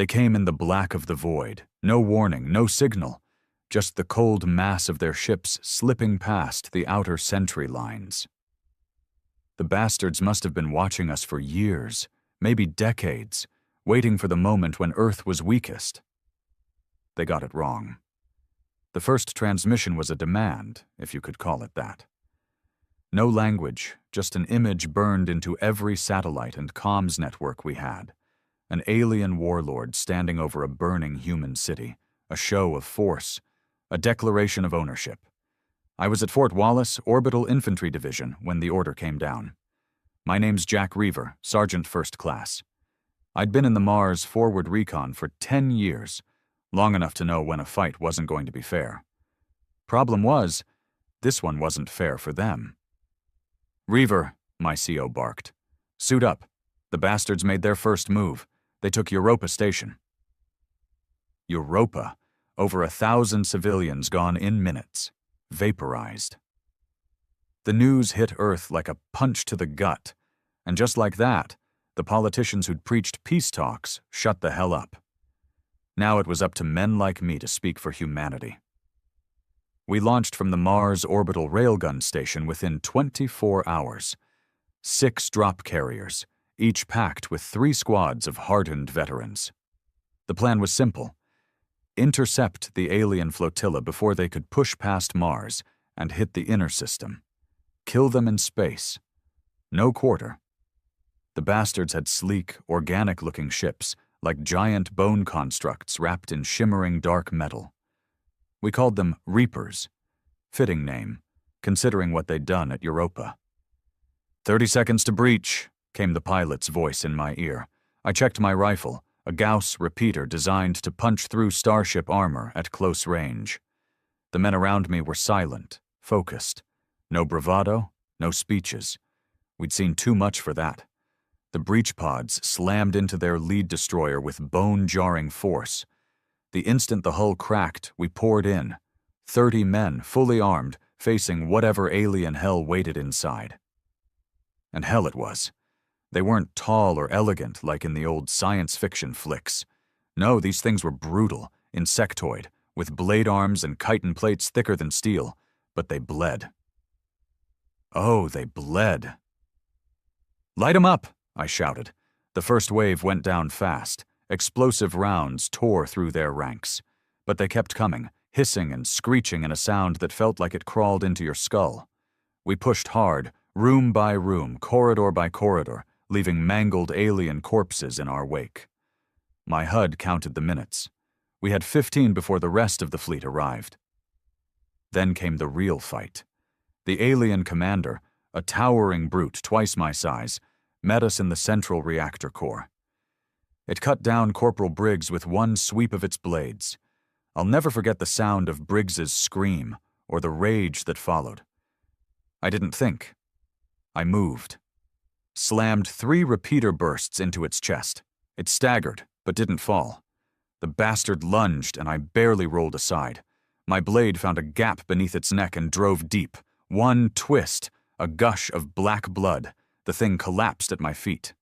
They came in the black of the void, no warning, no signal, just the cold mass of their ships slipping past the outer sentry lines. The bastards must have been watching us for years, maybe decades, waiting for the moment when Earth was weakest. They got it wrong. The first transmission was a demand, if you could call it that. No language, just an image burned into every satellite and comms network we had. An alien warlord standing over a burning human city, a show of force, a declaration of ownership. I was at Fort Wallace, Orbital Infantry Division, when the order came down. My name's Jack Reaver, Sergeant First Class. I'd been in the Mars Forward Recon for 10 years, long enough to know when a fight wasn't going to be fair. Problem was, this one wasn't fair for them. "Reaver," my CO barked. "Suit up. The bastards made their first move. They took Europa Station." Europa. Over 1,000 civilians gone in minutes. Vaporized. The news hit Earth like a punch to the gut, and just like that, the politicians who'd preached peace talks shut the hell up. Now it was up to men like me to speak for humanity. We launched from the Mars Orbital Railgun Station within 24 hours. 6 drop carriers, each packed with 3 squads of hardened veterans. The plan was simple. Intercept the alien flotilla before they could push past Mars and hit the inner system. Kill them in space. No quarter. The bastards had sleek, organic-looking ships, like giant bone constructs wrapped in shimmering dark metal. We called them Reapers. Fitting name, considering what they'd done at Europa. 30 seconds to breach, came the pilot's voice in my ear. I checked my rifle, a Gauss repeater designed to punch through starship armor at close range. The men around me were silent, focused. No bravado, no speeches. We'd seen too much for that. The breach pods slammed into their lead destroyer with bone-jarring force. The instant the hull cracked, we poured in. 30 men, fully armed, facing whatever alien hell waited inside. And hell it was. They weren't tall or elegant like in the old science fiction flicks. No, these things were brutal, insectoid, with blade arms and chitin plates thicker than steel, but they bled. Oh, they bled. "Light 'em up!" I shouted. The first wave went down fast. Explosive rounds tore through their ranks. But they kept coming, hissing and screeching in a sound that felt like it crawled into your skull. We pushed hard, room by room, corridor by corridor, leaving mangled alien corpses in our wake. My HUD counted the minutes. We had 15 before the rest of the fleet arrived. Then came the real fight. The alien commander, a towering brute twice my size, met us in the central reactor core. It cut down Corporal Briggs with one sweep of its blades. I'll never forget the sound of Briggs's scream, or the rage that followed. I didn't think. I moved. Slammed 3 repeater bursts into its chest. It staggered, but didn't fall. The bastard lunged, and I barely rolled aside. My blade found a gap beneath its neck and drove deep. One twist, a gush of black blood. The thing collapsed at my feet.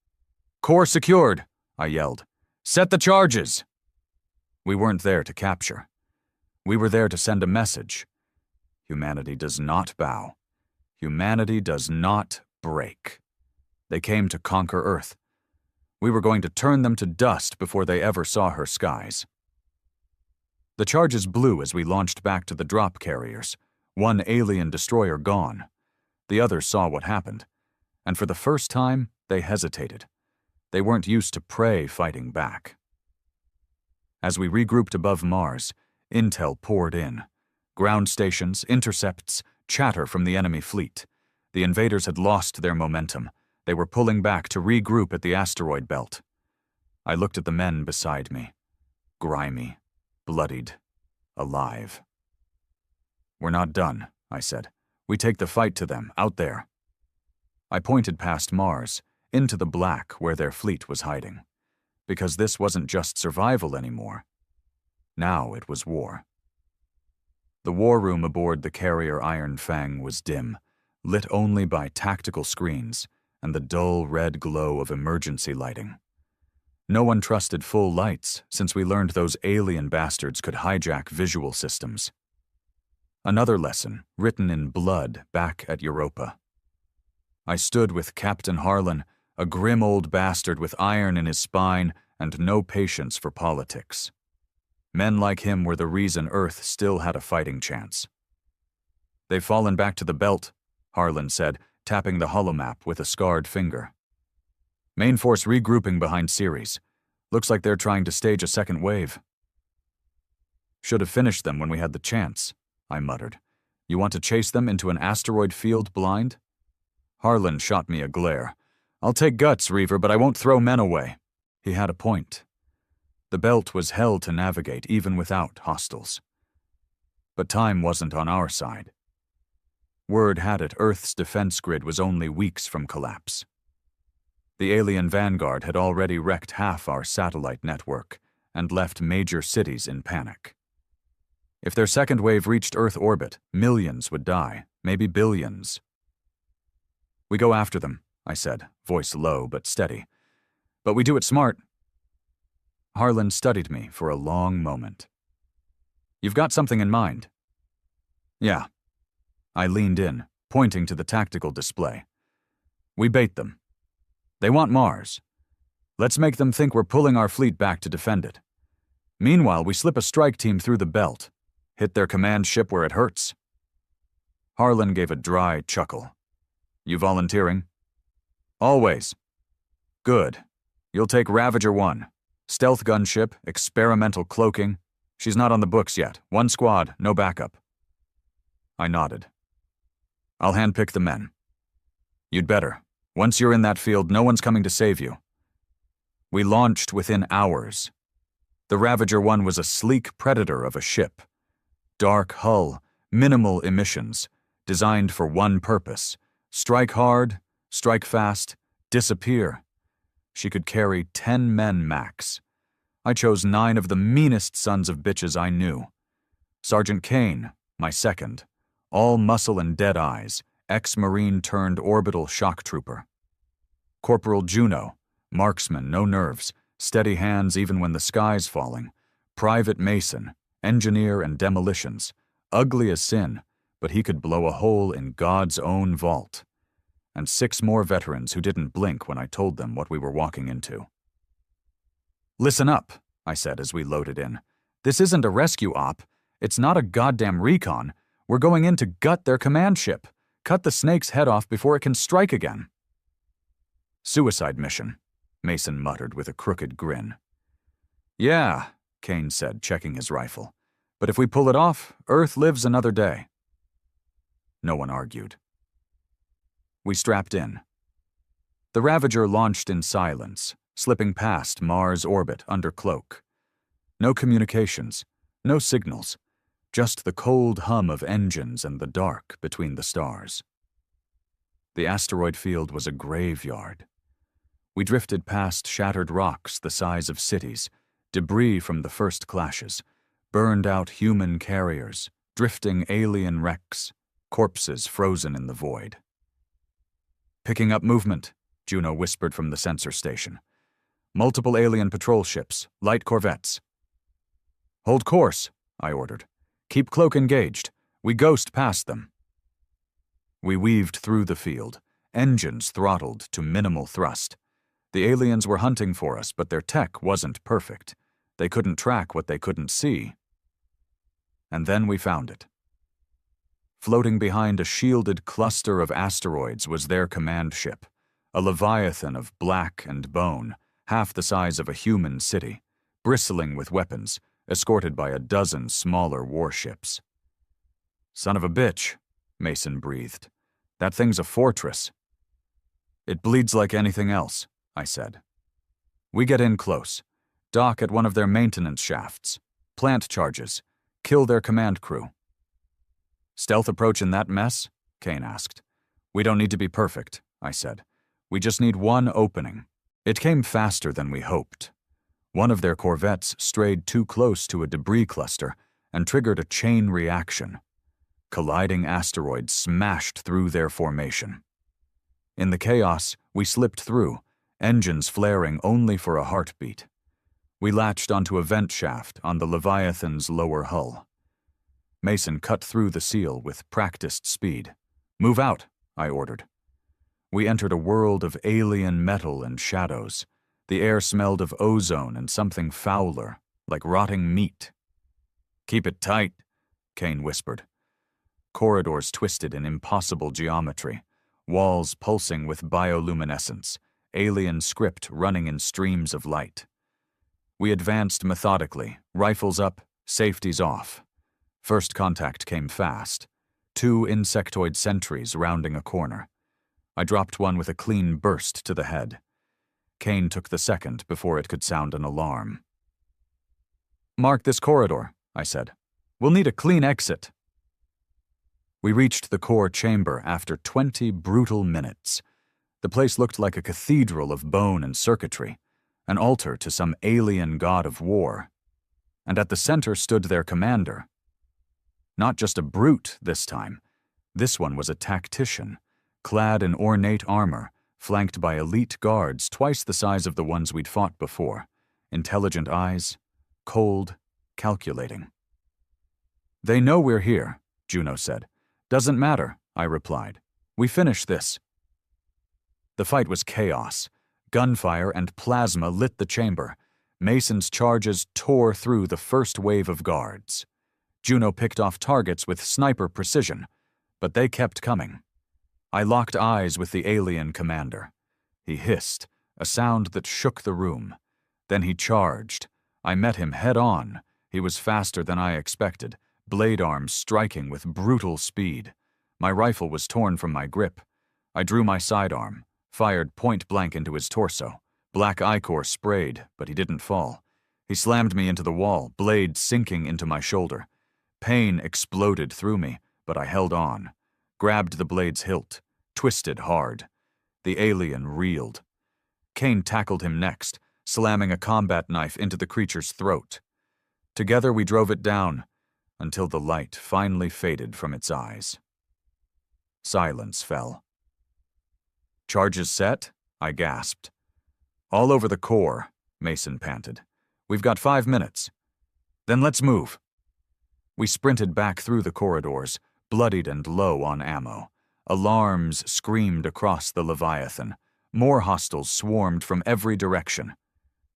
"Core secured," I yelled. "Set the charges!" We weren't there to capture. We were there to send a message. Humanity does not bow. Humanity does not break. They came to conquer Earth. We were going to turn them to dust before they ever saw her skies. The charges blew as we launched back to the drop carriers. One alien destroyer gone. The others saw what happened. And for the first time, they hesitated. They weren't used to prey fighting back. As we regrouped above Mars, intel poured in. Ground stations, intercepts, chatter from the enemy fleet. The invaders had lost their momentum. They were pulling back to regroup at the asteroid belt. I looked at the men beside me. Grimy, bloodied, alive. "We're not done," I said. "We take the fight to them, out there." I pointed past Mars, into the black where their fleet was hiding. Because this wasn't just survival anymore. Now it was war. The war room aboard the carrier Iron Fang was dim, lit only by tactical screens and the dull red glow of emergency lighting. No one trusted full lights since we learned those alien bastards could hijack visual systems. Another lesson, written in blood back at Europa. I stood with Captain Harlan, a grim old bastard with iron in his spine and no patience for politics. Men like him were the reason Earth still had a fighting chance. "They've fallen back to the belt," Harlan said, tapping the holomap with a scarred finger. "Main force regrouping behind Ceres. Looks like they're trying to stage a second wave." "Should have finished them when we had the chance," I muttered. "You want to chase them into an asteroid field blind?" Harlan shot me a glare. "I'll take guts, Reaver, but I won't throw men away." He had a point. The belt was hell to navigate even without hostiles. But time wasn't on our side. Word had it Earth's defense grid was only weeks from collapse. The alien vanguard had already wrecked half our satellite network and left major cities in panic. If their second wave reached Earth orbit, millions would die, maybe billions. "We go after them," I said, voice low but steady. "But we do it smart." Harlan studied me for a long moment. "You've got something in mind?" "Yeah." I leaned in, pointing to the tactical display. "We bait them. They want Mars. Let's make them think we're pulling our fleet back to defend it. Meanwhile, we slip a strike team through the belt, hit their command ship where it hurts." Harlan gave a dry chuckle. "You volunteering?" "Always." "Good. You'll take Ravager 1. Stealth gunship, experimental cloaking. She's not on the books yet. 1 squad, no backup." I nodded. "I'll handpick the men." "You'd better. Once you're in that field, no one's coming to save you." We launched within hours. The Ravager 1 was a sleek predator of a ship. Dark hull, minimal emissions, designed for one purpose: strike hard, strike fast, disappear. She could carry 10 men max. I chose 9 of the meanest sons of bitches I knew. Sergeant Kane, my second, all muscle and dead eyes, ex-Marine turned orbital shock trooper. Corporal Juno, marksman, no nerves, steady hands even when the sky's falling. Private Mason, engineer and demolitions, ugly as sin, but he could blow a hole in God's own vault. And 6 more veterans who didn't blink when I told them what we were walking into. "Listen up," I said as we loaded in. "This isn't a rescue op. It's not a goddamn recon. We're going in to gut their command ship, cut the snake's head off before it can strike again." "Suicide mission," Mason muttered with a crooked grin. "Yeah," Kane said, checking his rifle. "But if we pull it off, Earth lives another day." No one argued. We strapped in. The Ravager launched in silence, slipping past Mars' orbit under cloak. No communications, no signals, just the cold hum of engines and the dark between the stars. The asteroid field was a graveyard. We drifted past shattered rocks the size of cities, debris from the first clashes, burned-out human carriers, drifting alien wrecks, corpses frozen in the void. "Picking up movement," Juno whispered from the sensor station. "Multiple alien patrol ships, light corvettes." "Hold course," I ordered. "Keep cloak engaged. We ghost past them." We weaved through the field, engines throttled to minimal thrust. The aliens were hunting for us, but their tech wasn't perfect. They couldn't track what they couldn't see. And then we found it. Floating behind a shielded cluster of asteroids was their command ship, a leviathan of black and bone, half the size of a human city, bristling with weapons, escorted by a dozen smaller warships. "Son of a bitch," Mason breathed. "That thing's a fortress." "It bleeds like anything else," I said. We get in close, dock at one of their maintenance shafts, plant charges, kill their command crew. "Stealth approach in that mess?" Kane asked. "We don't need to be perfect," I said. "We just need one opening." It came faster than we hoped. One of their corvettes strayed too close to a debris cluster and triggered a chain reaction. Colliding asteroids smashed through their formation. In the chaos, we slipped through, engines flaring only for a heartbeat. We latched onto a vent shaft on the Leviathan's lower hull. Mason cut through the seal with practiced speed. "Move out," I ordered. We entered a world of alien metal and shadows. The air smelled of ozone and something fouler, like rotting meat. "Keep it tight," Kane whispered. Corridors twisted in impossible geometry, walls pulsing with bioluminescence, alien script running in streams of light. We advanced methodically, rifles up, safeties off. First contact came fast. 2 insectoid sentries rounding a corner. I dropped one with a clean burst to the head. Kane took the second before it could sound an alarm. "Mark this corridor," I said. "We'll need a clean exit." We reached the core chamber after 20 brutal minutes. The place looked like a cathedral of bone and circuitry, an altar to some alien god of war. And at the center stood their commander. Not just a brute this time. This one was a tactician, clad in ornate armor, flanked by elite guards twice the size of the ones we'd fought before. Intelligent eyes, cold, calculating. "They know we're here," Juno said. "Doesn't matter," I replied. "We finish this." The fight was chaos. Gunfire and plasma lit the chamber. Mason's charges tore through the first wave of guards. Juno picked off targets with sniper precision, but they kept coming. I locked eyes with the alien commander. He hissed, a sound that shook the room. Then he charged. I met him head-on. He was faster than I expected, blade arms striking with brutal speed. My rifle was torn from my grip. I drew my sidearm, fired point-blank into his torso. Black ichor sprayed, but he didn't fall. He slammed me into the wall, blade sinking into my shoulder. Pain exploded through me, but I held on. Grabbed the blade's hilt, twisted hard. The alien reeled. Kane tackled him next, slamming a combat knife into the creature's throat. Together we drove it down, until the light finally faded from its eyes. Silence fell. "Charges set?" I gasped. "All over the core," Mason panted. "We've got 5 minutes." "Then let's move." We sprinted back through the corridors, bloodied and low on ammo. Alarms screamed across the Leviathan. More hostiles swarmed from every direction.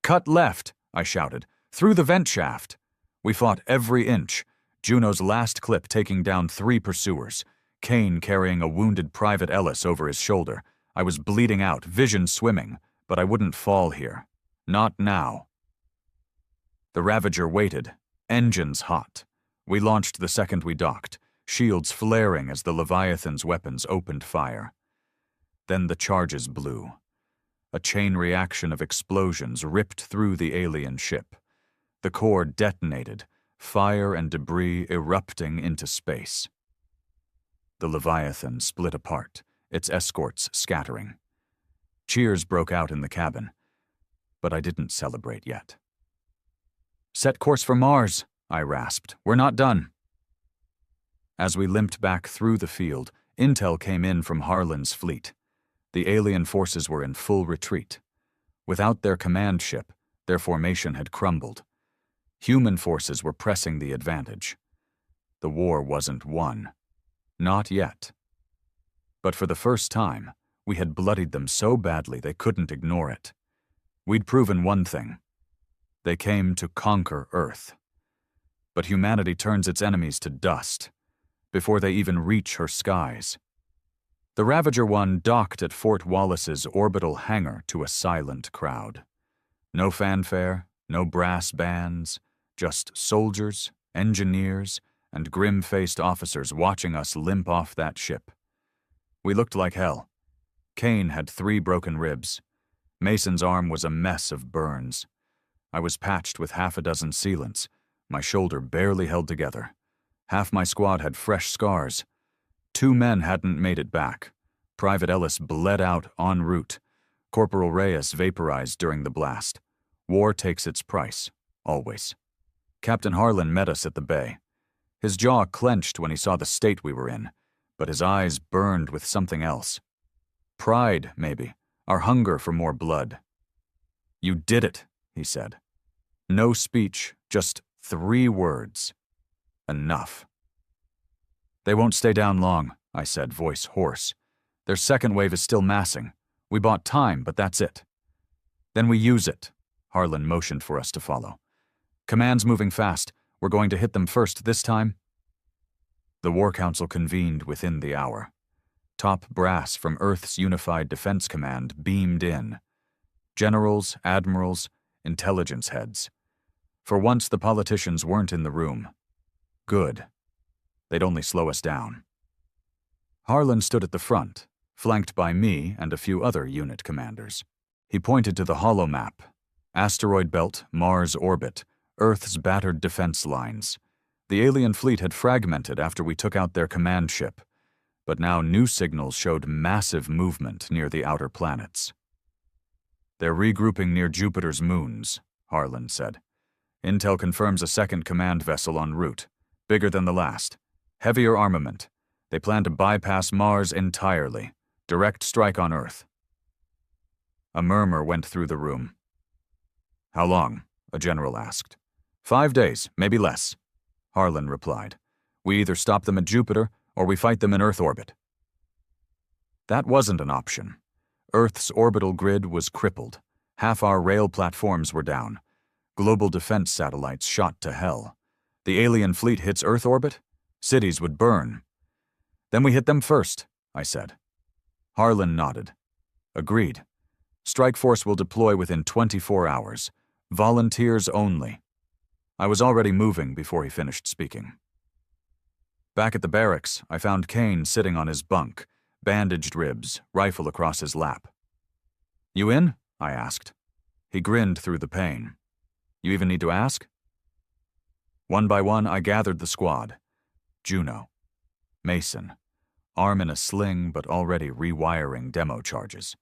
"Cut left," I shouted, "through the vent shaft." We fought every inch, Juno's last clip taking down 3 pursuers, Kane carrying a wounded Private Ellis over his shoulder. I was bleeding out, vision swimming, but I wouldn't fall here. Not now. The Ravager waited, engines hot. We launched the second we docked, shields flaring as the Leviathan's weapons opened fire. Then the charges blew. A chain reaction of explosions ripped through the alien ship. The core detonated, fire and debris erupting into space. The Leviathan split apart, its escorts scattering. Cheers broke out in the cabin, but I didn't celebrate yet. "Set course for Mars," I rasped. "We're not done." As we limped back through the field, intel came in from Harlan's fleet. The alien forces were in full retreat. Without their command ship, their formation had crumbled. Human forces were pressing the advantage. The war wasn't won. Not yet. But for the first time, we had bloodied them so badly they couldn't ignore it. We'd proven one thing. They came to conquer Earth. But humanity turns its enemies to dust before they even reach her skies. The Ravager 1 docked at Fort Wallace's orbital hangar to a silent crowd. No fanfare, no brass bands, just soldiers, engineers, and grim-faced officers watching us limp off that ship. We looked like hell. Kane had 3 broken ribs. Mason's arm was a mess of burns. I was patched with 6 sealants. My shoulder barely held together. Half my squad had fresh scars. 2 men hadn't made it back. Private Ellis bled out en route. Corporal Reyes vaporized during the blast. War takes its price, always. Captain Harlan met us at the bay. His jaw clenched when he saw the state we were in, but his eyes burned with something else. Pride, maybe. our hunger for more blood. "You did it," he said. No speech, just 3 words. Enough. "They won't stay down long," I said, voice hoarse. "Their second wave is still massing. We bought time, but that's it." "Then we use it," Harlan motioned for us to follow. "Command's moving fast. We're going to hit them first this time." The War Council convened within the hour. Top brass from Earth's Unified Defense Command beamed in. Generals, admirals, intelligence heads. For once, the politicians weren't in the room. Good. They'd only slow us down. Harlan stood at the front, flanked by me and a few other unit commanders. He pointed to the holomap. Asteroid belt, Mars orbit, Earth's battered defense lines. The alien fleet had fragmented after we took out their command ship, but now new signals showed massive movement near the outer planets. "They're regrouping near Jupiter's moons," Harlan said. "Intel confirms a second command vessel en route, bigger than the last. Heavier armament. They plan to bypass Mars entirely. Direct strike on Earth." A murmur went through the room. "How long?" a general asked. 5 days, maybe less," Harlan replied. "We either stop them at Jupiter or we fight them in Earth orbit." That wasn't an option. Earth's orbital grid was crippled. Half our rail platforms were down. Global defense satellites shot to hell. The alien fleet hits Earth orbit? Cities would burn. "Then we hit them first," I said. Harlan nodded. "Agreed. Strike Force will deploy within 24 hours. Volunteers only." I was already moving before he finished speaking. Back at the barracks, I found Kane sitting on his bunk, bandaged ribs, rifle across his lap. "You in?" I asked. He grinned through the pain. "You even need to ask?" One by one, I gathered the squad. Juno. Mason. Arm in a sling, but already rewiring demo charges.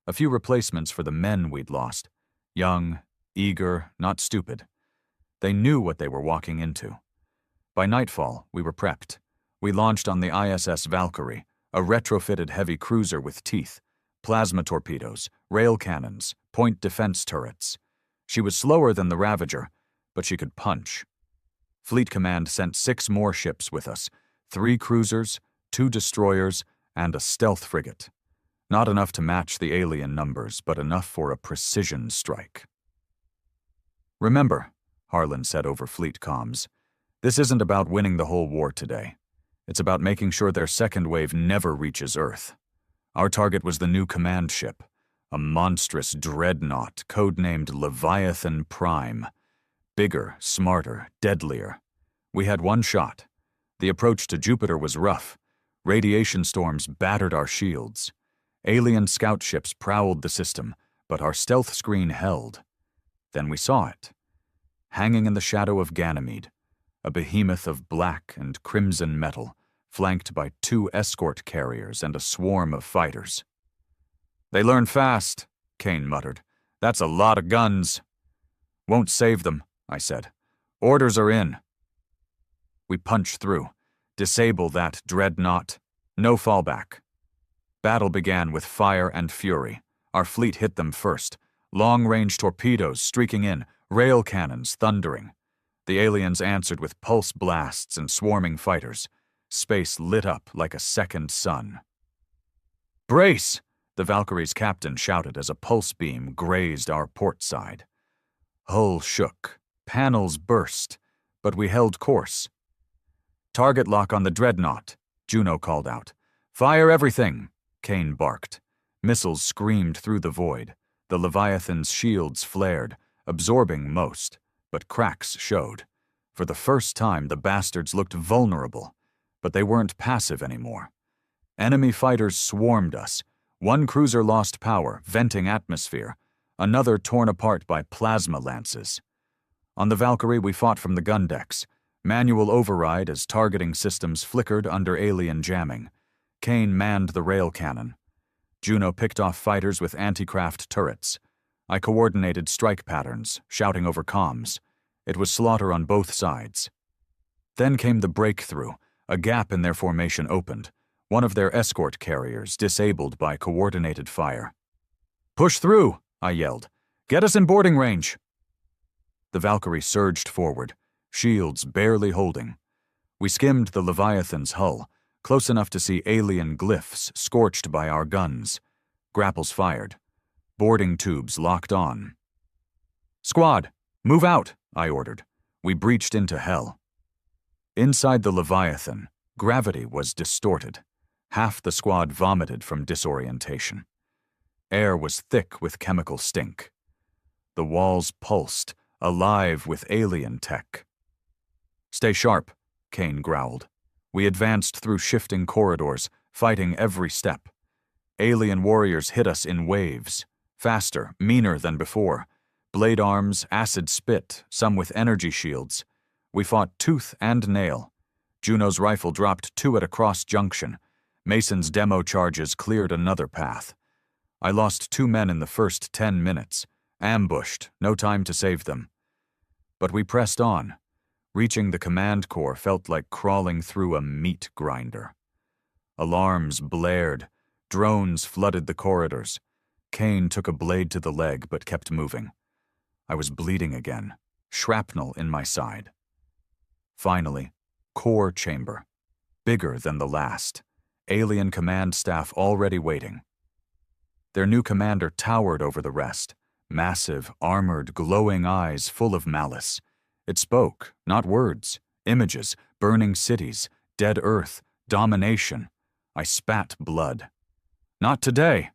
A few replacements for the men we'd lost. Young, eager, not stupid. They knew what they were walking into. By nightfall, we were prepped. We launched on the ISS Valkyrie, a retrofitted heavy cruiser with teeth, plasma torpedoes, rail cannons, point defense turrets. She was slower than the Ravager, but she could punch. Fleet Command sent 6 more ships with us, 3 cruisers, 2 destroyers, and a stealth frigate. Not enough to match the alien numbers, but enough for a precision strike. "Remember," Harlan said over fleet comms, "this isn't about winning the whole war today. It's about making sure their second wave never reaches Earth. Our target was the new command ship, a monstrous dreadnought codenamed Leviathan Prime. Bigger, smarter, deadlier. We had one shot. The approach to Jupiter was rough. Radiation storms battered our shields. Alien scout ships prowled the system, but our stealth screen held. Then we saw it. Hanging in the shadow of Ganymede, a behemoth of black and crimson metal, flanked by 2 escort carriers and a swarm of fighters. "They learn fast," Kane muttered. "That's a lot of guns." "Won't save them," I said. "Orders are in." We punched through. Disable that dreadnought. No fallback. Battle began with fire and fury. Our fleet hit them first. Long-range torpedoes streaking in, rail cannons thundering. The aliens answered with pulse blasts and swarming fighters. Space lit up like a second sun. "Brace!" the Valkyrie's captain shouted as a pulse beam grazed our port side. Hull shook. Panels burst. But we held course. "Target lock on the dreadnought," Juno called out. "Fire everything," Kane barked. Missiles screamed through the void. The Leviathan's shields flared, absorbing most, but cracks showed. For the first time, the bastards looked vulnerable, but they weren't passive anymore. Enemy fighters swarmed us. One cruiser lost power, venting atmosphere. Another torn apart by plasma lances. On the Valkyrie, we fought from the gun decks. Manual override as targeting systems flickered under alien jamming. Kane manned the rail cannon. Juno picked off fighters with anti-craft turrets. I coordinated strike patterns, shouting over comms. It was slaughter on both sides. Then came the breakthrough. A gap in their formation opened. One of their escort carriers disabled by coordinated fire. "Push through," I yelled. "Get us in boarding range." The Valkyrie surged forward, shields barely holding. We skimmed the Leviathan's hull, close enough to see alien glyphs scorched by our guns. Grapples fired. Boarding tubes locked on. "Squad, move out," I ordered. We breached into hell. Inside the Leviathan, gravity was distorted. Half the squad vomited from disorientation. Air was thick with chemical stink. The walls pulsed, alive with alien tech. "Stay sharp," Kane growled. We advanced through shifting corridors, fighting every step. Alien warriors hit us in waves, faster, meaner than before. Blade arms, acid spit, some with energy shields. We fought tooth and nail. Juno's rifle dropped 2 at a cross junction. Mason's demo charges cleared another path. I lost 2 men in the first 10 minutes. Ambushed, no time to save them. But we pressed on. Reaching the command core felt like crawling through a meat grinder. Alarms blared. Drones flooded the corridors. Kane took a blade to the leg but kept moving. I was bleeding again, shrapnel in my side. Finally, core chamber. Bigger than the last. Alien command staff already waiting. Their new commander towered over the rest. Massive, armored, glowing eyes full of malice. It spoke, not words, images, burning cities, dead earth, domination. I spat blood. Not today.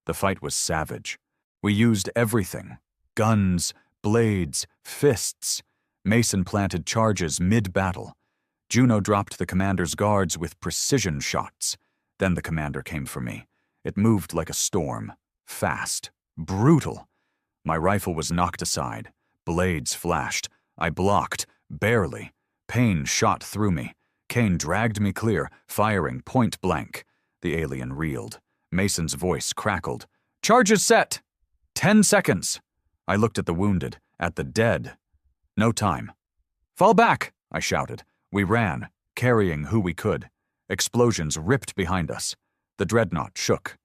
The fight was savage. We used everything. Guns, blades, fists. Mason planted charges mid-battle. Juno dropped the commander's guards with precision shots. Then the commander came for me. It moved like a storm. Fast. Brutal. My rifle was knocked aside. Blades flashed. I blocked. Barely. Pain shot through me. Kane dragged me clear, firing point blank. The alien reeled. Mason's voice crackled. "Charges set! 10 seconds!" I looked at the wounded, at the dead. No time. "Fall back!" I shouted. We ran, carrying who we could. Explosions ripped behind us. The dreadnought shook.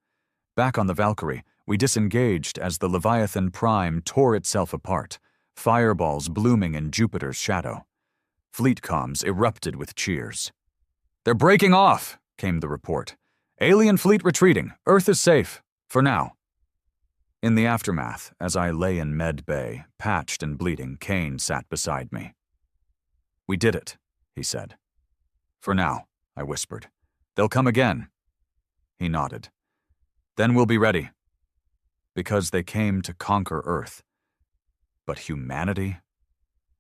Back on the Valkyrie, we disengaged as the Leviathan Prime tore itself apart, fireballs blooming in Jupiter's shadow. Fleet comms erupted with cheers. "They're breaking off," came the report. "Alien fleet retreating. Earth is safe. For now." In the aftermath, as I lay in med bay, patched and bleeding, Kane sat beside me. "We did it," he said. "For now," I whispered. "They'll come again." He nodded. "Then we'll be ready." Because they came to conquer Earth. But humanity?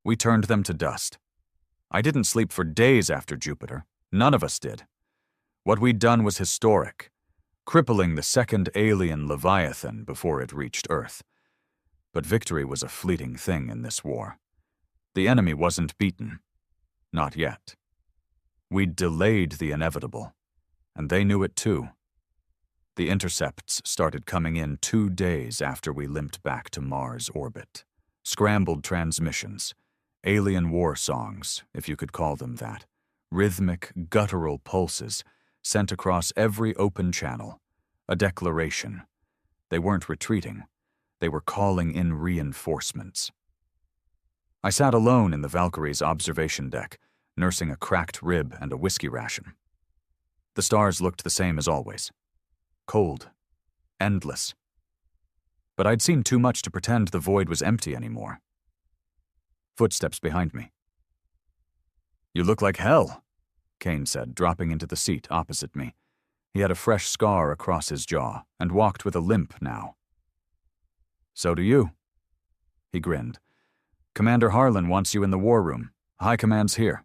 We turned them to dust. I didn't sleep for days after Jupiter. None of us did. What we'd done was historic, crippling the second alien Leviathan before it reached Earth. But victory was a fleeting thing in this war. The enemy wasn't beaten. Not yet. We'd delayed the inevitable, and they knew it too. The intercepts started coming in 2 days after we limped back to Mars orbit. Scrambled transmissions, alien war songs, if you could call them that, rhythmic, guttural pulses sent across every open channel. A declaration. They weren't retreating. They were calling in reinforcements. I sat alone in the Valkyrie's observation deck, nursing a cracked rib and a whiskey ration. The stars looked the same as always. Cold. Endless. But I'd seen too much to pretend the void was empty anymore. Footsteps behind me. "You look like hell," Kane said, dropping into the seat opposite me. He had a fresh scar across his jaw and walked with a limp now. "So do you." He grinned. "Commander Harlan wants you in the war room. High Command's here."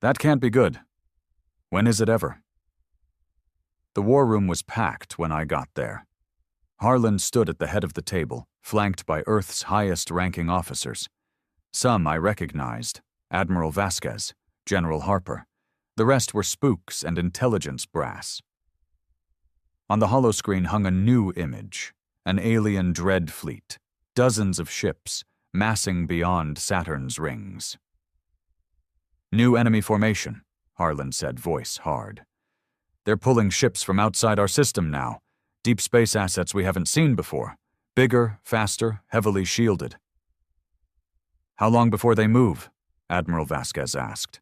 "That can't be good. When is it ever?" The war room was packed when I got there. Harlan stood at the head of the table, flanked by Earth's highest-ranking officers. Some I recognized: Admiral Vasquez, General Harper. The rest were spooks and intelligence brass. On the holoscreen hung a new image, an alien dread fleet, dozens of ships, massing beyond Saturn's rings. "New enemy formation," Harlan said, voice hard. "They're pulling ships from outside our system now. Deep space assets we haven't seen before. Bigger, faster, heavily shielded. How long before they move? Admiral Vasquez asked.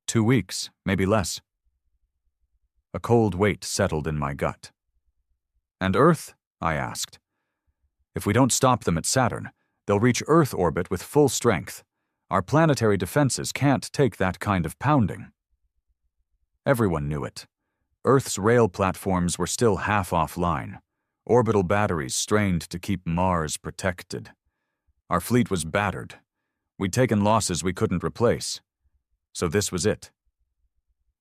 2 weeks, maybe less. A cold weight settled in my gut. And Earth? I asked. If we don't stop them at Saturn, they'll reach Earth orbit with full strength. Our planetary defenses can't take that kind of pounding. Everyone knew it. Earth's rail platforms were still half offline. Orbital batteries strained to keep Mars protected. Our fleet was battered. We'd taken losses we couldn't replace. So this was it.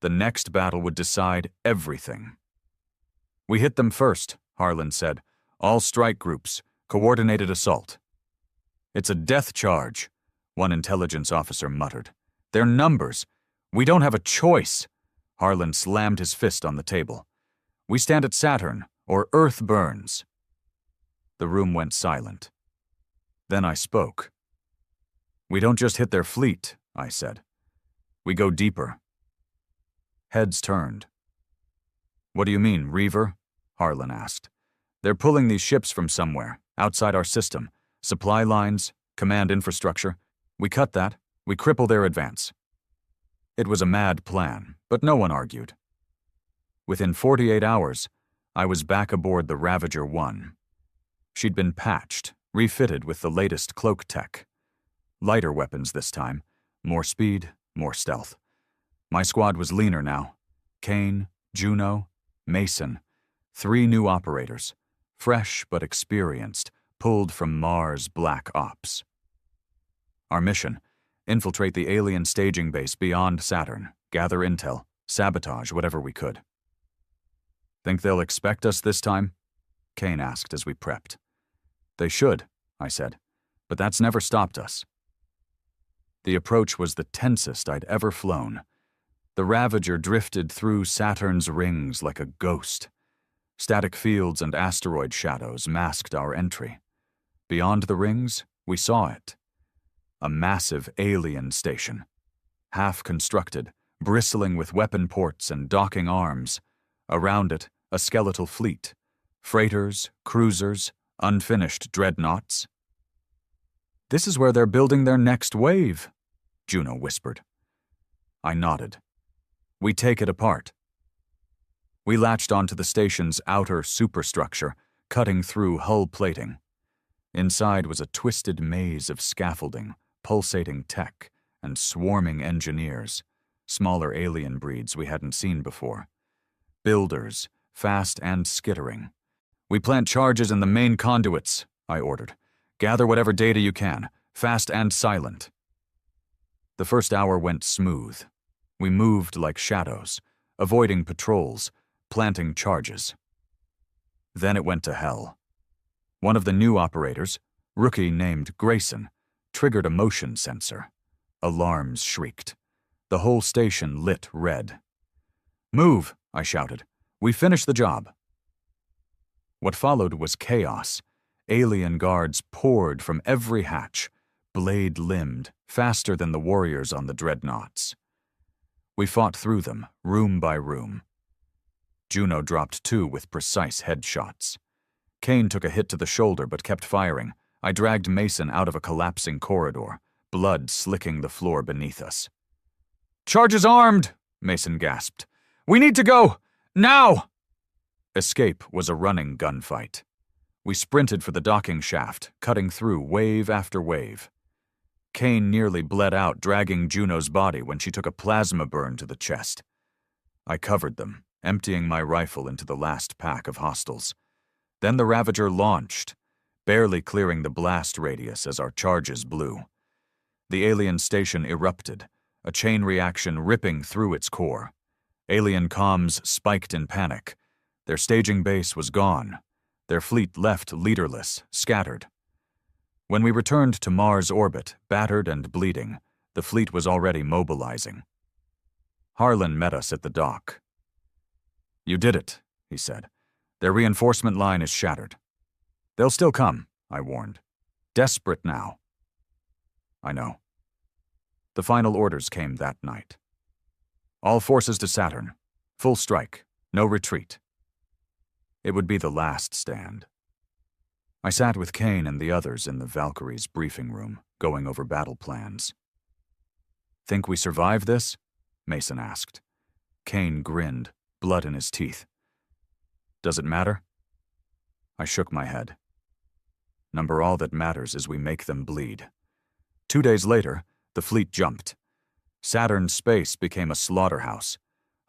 The next battle would decide everything. We hit them first, Harlan said. All strike groups, coordinated assault. It's a death charge, one intelligence officer muttered. They're numbers. We don't have a choice. Harlan slammed his fist on the table. We stand at Saturn, or Earth burns. The room went silent. Then I spoke. We don't just hit their fleet, I said. We go deeper. Heads turned. What do you mean, Reaver? Harlan asked. They're pulling these ships from somewhere, outside our system. Supply lines, command infrastructure. We cut that. We cripple their advance. It was a mad plan, but no one argued. Within 48 hours, I was back aboard the Ravager 1. She'd been patched, refitted with the latest cloak tech. Lighter weapons this time, more speed, more stealth. My squad was leaner now. Kane, Juno, Mason, 3 new operators, fresh but experienced, pulled from Mars Black Ops. Our mission: infiltrate the alien staging base beyond Saturn, gather intel, sabotage whatever we could. Think they'll expect us this time? Kane asked as we prepped. They should, I said, but that's never stopped us. The approach was the tensest I'd ever flown. The Ravager drifted through Saturn's rings like a ghost. Static fields and asteroid shadows masked our entry. Beyond the rings, we saw it. A massive alien station. Half-constructed, bristling with weapon ports and docking arms. Around it, a skeletal fleet. Freighters, cruisers, unfinished dreadnoughts. This is where they're building their next wave, Juno whispered. I nodded. We take it apart. We latched onto the station's outer superstructure, cutting through hull plating. Inside was a twisted maze of scaffolding, pulsating tech, and swarming engineers, smaller alien breeds we hadn't seen before. Builders, fast and skittering. We plant charges in the main conduits, I ordered. Gather whatever data you can, fast and silent. The first hour went smooth. We moved like shadows, avoiding patrols, planting charges. Then it went to hell. One of the new operators, rookie named Grayson, triggered a motion sensor. Alarms shrieked. The whole station lit red. Move, I shouted. We finished the job. What followed was chaos. Alien guards poured from every hatch, blade-limbed, faster than the warriors on the dreadnoughts. We fought through them, room by room. Juno dropped 2 with precise headshots. Kane took a hit to the shoulder but kept firing. I dragged Mason out of a collapsing corridor, blood slicking the floor beneath us. "Charges armed!" Mason gasped. "We need to go! Now!" Escape was a running gunfight. We sprinted for the docking shaft, cutting through wave after wave. Kane nearly bled out, dragging Juno's body when she took a plasma burn to the chest. I covered them, emptying my rifle into the last pack of hostiles. Then the Ravager launched, barely clearing the blast radius as our charges blew. The alien station erupted, a chain reaction ripping through its core. Alien comms spiked in panic. Their staging base was gone. Their fleet left leaderless, scattered. When we returned to Mars orbit, battered and bleeding, the fleet was already mobilizing. Harlan met us at the dock. "You did it," he said. "Their reinforcement line is shattered." "They'll still come," I warned. "Desperate now." "I know." The final orders came that night. All forces to Saturn. Full strike. No retreat. It would be the last stand. I sat with Kane and the others in the Valkyrie's briefing room, going over battle plans. "Think we survive this?" Mason asked. Kane grinned, blood in his teeth. "Does it matter?" I shook my head. "Number, all that matters is we make them bleed." 2 days later, the fleet jumped. Saturn's space became a slaughterhouse.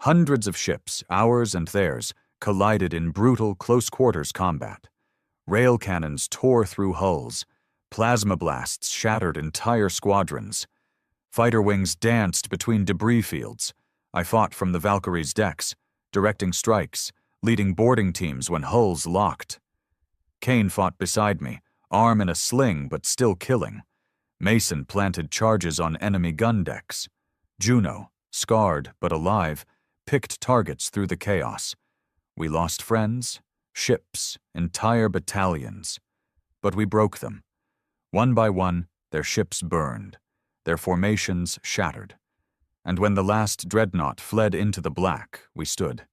Hundreds of ships, ours and theirs, collided in brutal close-quarters combat. Rail cannons tore through hulls. Plasma blasts shattered entire squadrons. Fighter wings danced between debris fields. I fought from the Valkyrie's decks, directing strikes, leading boarding teams when hulls locked. Kane fought beside me, arm in a sling but still killing. Mason planted charges on enemy gun decks. Juno, scarred but alive, picked targets through the chaos. We lost friends, ships, entire battalions. But we broke them. One by one, their ships burned, their formations shattered. And when the last dreadnought fled into the black, we stood,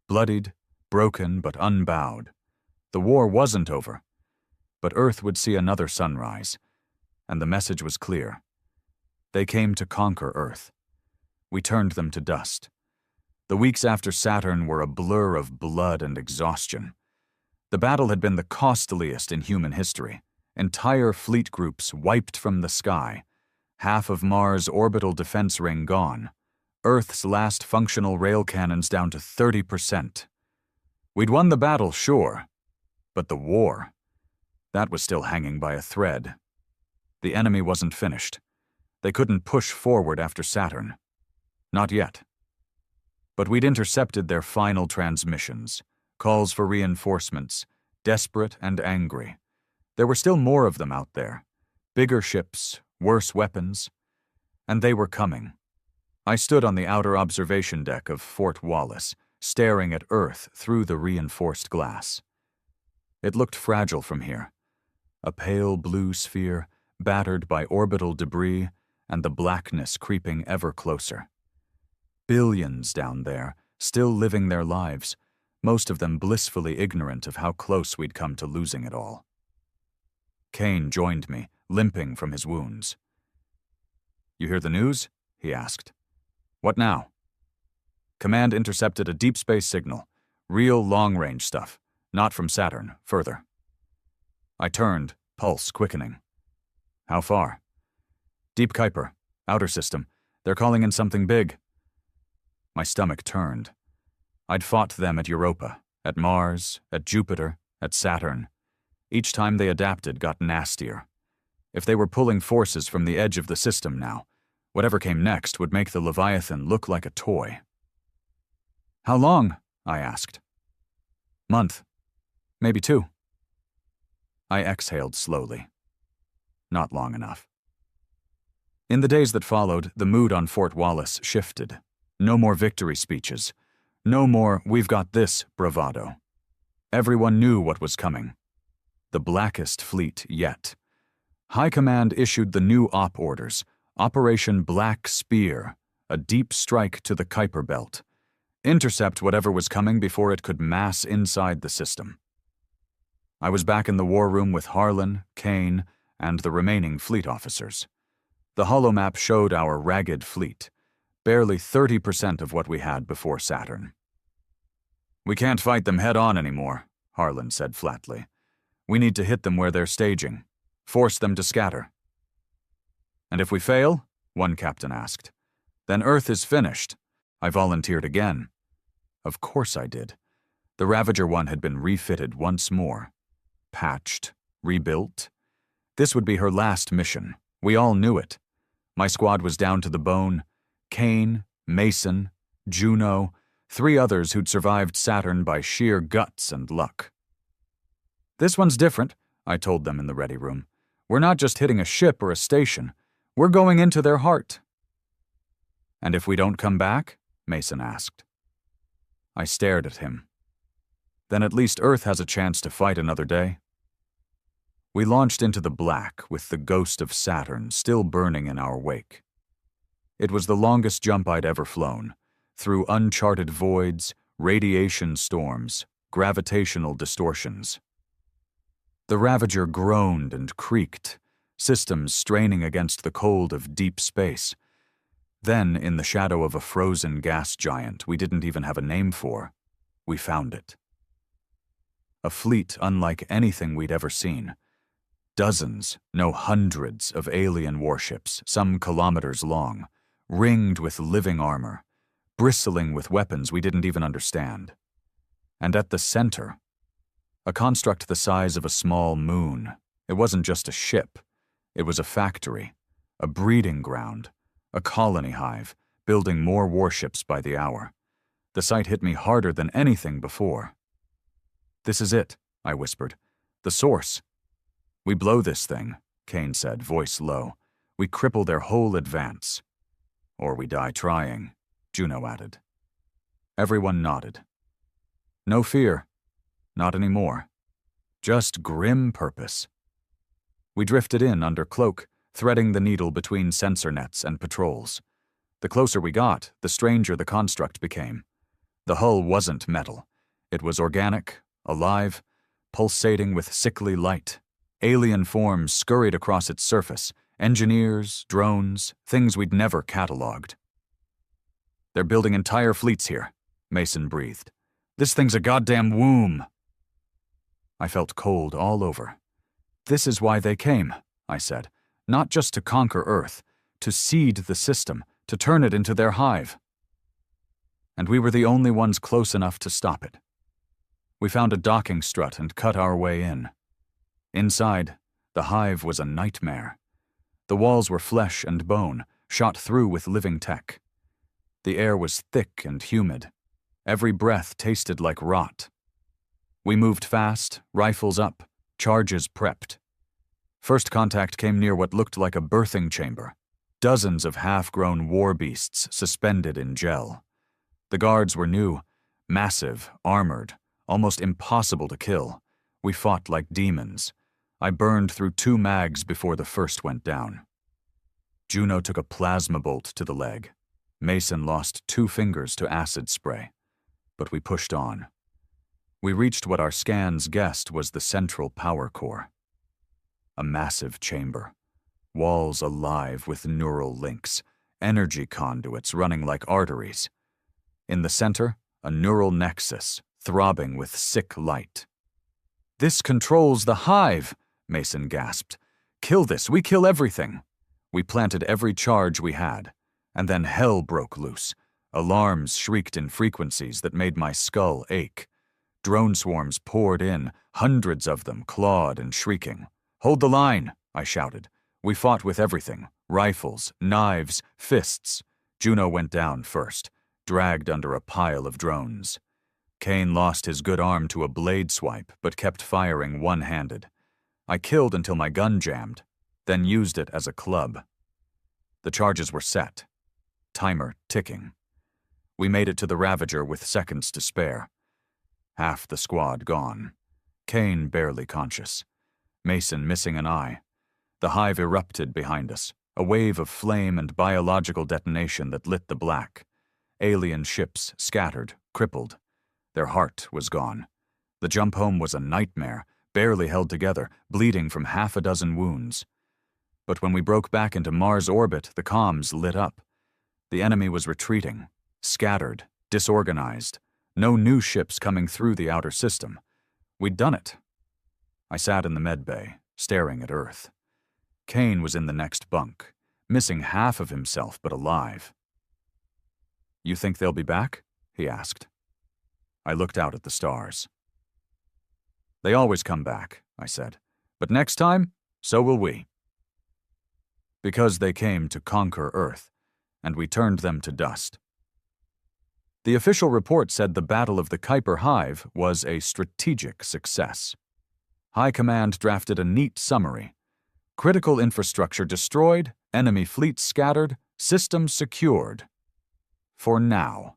bloodied, broken but unbowed. The war wasn't over. But Earth would see another sunrise, and the message was clear. They came to conquer Earth. We turned them to dust. The weeks after Saturn were a blur of blood and exhaustion. The battle had been the costliest in human history. Entire fleet groups wiped from the sky. Half of Mars' orbital defense ring gone. Earth's last functional rail cannons down to 30%. We'd won the battle, sure, but the war, that was still hanging by a thread. The enemy wasn't finished. They couldn't push forward after Saturn. Not yet. But we'd intercepted their final transmissions, calls for reinforcements, desperate and angry. There were still more of them out there. Bigger ships, worse weapons. And they were coming. I stood on the outer observation deck of Fort Wallace, staring at Earth through the reinforced glass. It looked fragile from here. A pale blue sphere, battered by orbital debris, and the blackness creeping ever closer. Billions down there, still living their lives, most of them blissfully ignorant of how close we'd come to losing it all. Kane joined me, limping from his wounds. "You hear the news?" he asked. "What now?" "Command intercepted a deep space signal. Real long-range stuff. Not from Saturn, further." I turned, pulse quickening. "How far?" "Deep Kuiper, outer system. They're calling in something big." My stomach turned. I'd fought them at Europa, at Mars, at Jupiter, at Saturn. Each time they adapted got nastier. If they were pulling forces from the edge of the system now, whatever came next would make the Leviathan look like a toy. "How long?" I asked. "Month. Maybe 2. I exhaled slowly. Not long enough. In the days that followed, the mood on Fort Wallace shifted. No more victory speeches. No more "we've got this" bravado. Everyone knew what was coming. The blackest fleet yet. High Command issued the new op orders, Operation Black Spear, a deep strike to the Kuiper Belt. Intercept whatever was coming before it could mass inside the system. I was back in the war room with Harlan, Kane, and the remaining fleet officers. The holomap showed our ragged fleet, barely 30% of what we had before Saturn. "We can't fight them head-on anymore," Harlan said flatly. "We need to hit them where they're staging, force them to scatter." "And if we fail?" one captain asked. "Then Earth is finished." I volunteered again. Of course I did. The Ravager 1 had been refitted once more. Patched, rebuilt. This would be her last mission. We all knew it. My squad was down to the bone. Kane, Mason, Juno, 3 others who'd survived Saturn by sheer guts and luck. "This one's different," I told them in the ready room. "We're not just hitting a ship or a station. We're going into their heart." "And if we don't come back?" Mason asked. I stared at him. "Then at least Earth has a chance to fight another day." We launched into the black with the ghost of Saturn still burning in our wake. It was the longest jump I'd ever flown, through uncharted voids, radiation storms, gravitational distortions. The Ravager groaned and creaked, systems straining against the cold of deep space. Then, in the shadow of a frozen gas giant we didn't even have a name for, we found it. A fleet unlike anything we'd ever seen. Dozens, no hundreds of alien warships, some kilometers long, ringed with living armor, bristling with weapons we didn't even understand. And at the center, a construct the size of a small moon. It wasn't just a ship. It was a factory, a breeding ground, a colony hive, building more warships by the hour. The sight hit me harder than anything before. "This is it," I whispered. "The source." "We blow this thing," Kane said, voice low. "We cripple their whole advance." "Or we die trying," Juno added. Everyone nodded. No fear. Not anymore. Just grim purpose. We drifted in under cloak, threading the needle between sensor nets and patrols. The closer we got, the stranger the construct became. The hull wasn't metal. It was organic, alive, pulsating with sickly light. Alien forms scurried across its surface, engineers, drones, things we'd never cataloged. "They're building entire fleets here," Mason breathed. "This thing's a goddamn womb." I felt cold all over. "This is why they came," I said. "Not just to conquer Earth, to seed the system, to turn it into their hive." And we were the only ones close enough to stop it. We found a docking strut and cut our way in. Inside, the hive was a nightmare. The walls were flesh and bone, shot through with living tech. The air was thick and humid. Every breath tasted like rot. We moved fast, rifles up, charges prepped. First contact came near what looked like a birthing chamber. Dozens of half-grown war beasts suspended in gel. The guards were new, massive, armored, almost impossible to kill. We fought like demons. I burned through 2 mags before the first went down. Juno took a plasma bolt to the leg. Mason lost 2 fingers to acid spray. But we pushed on. We reached what our scans guessed was the central power core. A massive chamber. Walls alive with neural links, energy conduits running like arteries. In the center, a neural nexus, throbbing with sick light. "This controls the hive," Mason gasped. "Kill this, we kill everything." We planted every charge we had, and then hell broke loose. Alarms shrieked in frequencies that made my skull ache. Drone swarms poured in, hundreds of them, clawed and shrieking. "Hold the line," I shouted. We fought with everything, rifles, knives, fists. Juno went down first, dragged under a pile of drones. Kane lost his good arm to a blade swipe, but kept firing one-handed. I killed until my gun jammed, then used it as a club. The charges were set. Timer ticking. We made it to the Ravager with seconds to spare. Half the squad gone. Kane barely conscious. Mason missing an eye. The hive erupted behind us, a wave of flame and biological detonation that lit the black. Alien ships scattered, crippled. Their heart was gone. The jump home was a nightmare, barely held together, bleeding from 6 wounds. But when we broke back into Mars orbit, the comms lit up. The enemy was retreating, scattered, disorganized. No new ships coming through the outer system. We'd done it. I sat in the med bay, staring at Earth. Kane was in the next bunk, missing half of himself but alive. "You think they'll be back?" he asked. I looked out at the stars. "They always come back," I said. "But next time, so will we." Because they came to conquer Earth, and we turned them to dust. The official report said the Battle of the Kuiper Hive was a strategic success. High Command drafted a neat summary. Critical infrastructure destroyed, enemy fleets scattered, systems secured. For now.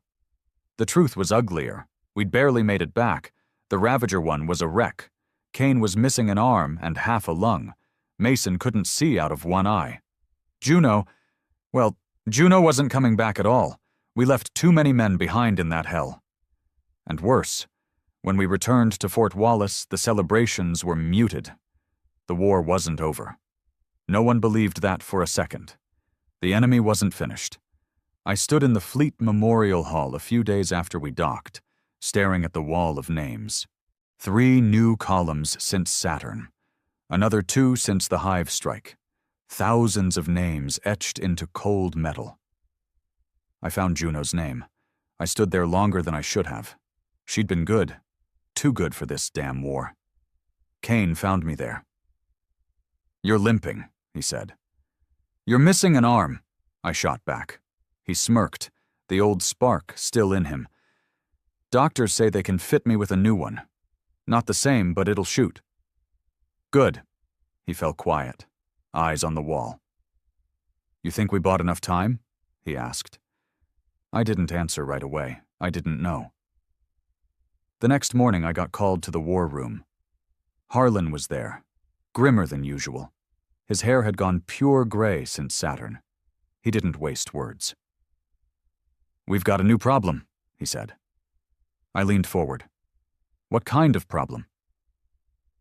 The truth was uglier. We'd barely made it back. The Ravager one was a wreck. Kane was missing an arm and half a lung. Mason couldn't see out of one eye. Juno wasn't coming back at all. We left too many men behind in that hell. And worse, When we returned to Fort Wallace, the celebrations were muted. The war wasn't over. No one believed that for a second. The enemy wasn't finished. I stood in the Fleet Memorial Hall a few days after we docked, staring at the wall of names. 3 new columns since Saturn. Another 2 since the Hive strike. Thousands of names etched into cold metal. I found Juno's name. I stood there longer than I should have. She'd been good. Too good for this damn war. Kane found me there. "You're limping," he said. "You're missing an arm," I shot back. He smirked, the old spark still in him. "Doctors say they can fit me with a new one. Not the same, but it'll shoot." "Good." He fell quiet, eyes on the wall. "You think we bought enough time?" he asked. I didn't answer right away. I didn't know. The next morning I got called to the war room. Harlan was there, grimmer than usual. His hair had gone pure gray since Saturn. He didn't waste words. "We've got a new problem," he said. I leaned forward. "What kind of problem?"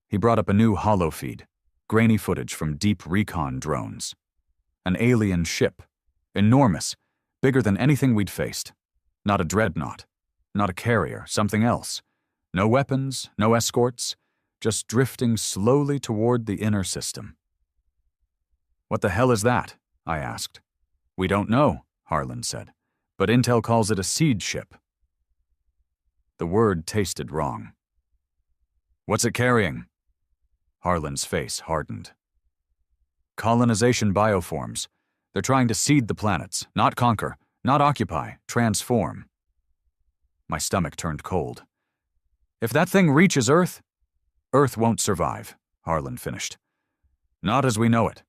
He brought up a new holo feed, grainy footage from deep recon drones. An alien ship, enormous, bigger than anything we'd faced. Not a dreadnought, not a carrier, something else. No weapons, no escorts, just drifting slowly toward the inner system. "What the hell is that?" I asked. "We don't know," Harlan said, "but Intel calls it a seed ship." The word tasted wrong. "What's it carrying?" Harlan's face hardened. "Colonization bioforms. They're trying to seed the planets, not conquer, not occupy, transform." My stomach turned cold. "If that thing reaches Earth..." "Earth won't survive," Harlan finished. "Not as we know it."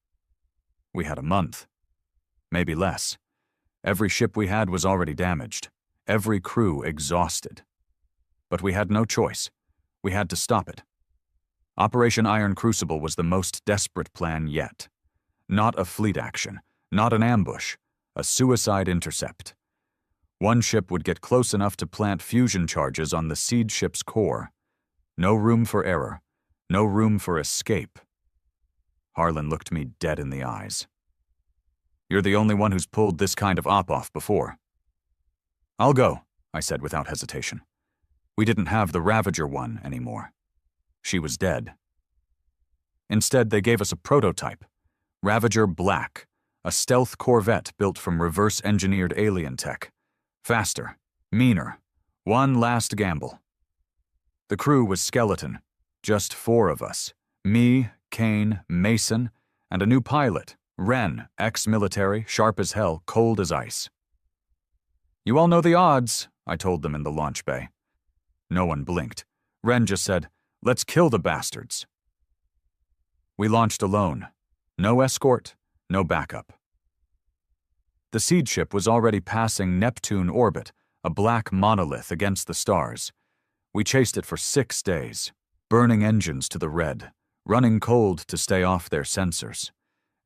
We had a month. Maybe less. Every ship we had was already damaged. Every crew exhausted. But we had no choice. We had to stop it. Operation Iron Crucible was the most desperate plan yet. Not a fleet action, not an ambush, a suicide intercept. One ship would get close enough to plant fusion charges on the seed ship's core. No room for error, no room for escape. Harlan looked me dead in the eyes. "You're the only one who's pulled this kind of op off before." "I'll go," I said without hesitation. We didn't have the Ravager one anymore. She was dead. Instead, they gave us a prototype, Ravager Black, a stealth corvette built from reverse-engineered alien tech. Faster, meaner, one last gamble. The crew was skeleton, just 4 of us. Me, Kane, Mason, and a new pilot, Ren, ex-military, sharp as hell, cold as ice. "You all know the odds," I told them in the launch bay. No one blinked. Ren just said, "Let's kill the bastards." We launched alone. No escort, no backup. The seed ship was already passing Neptune orbit, a black monolith against the stars. We chased it for 6 days, burning engines to the red, running cold to stay off their sensors.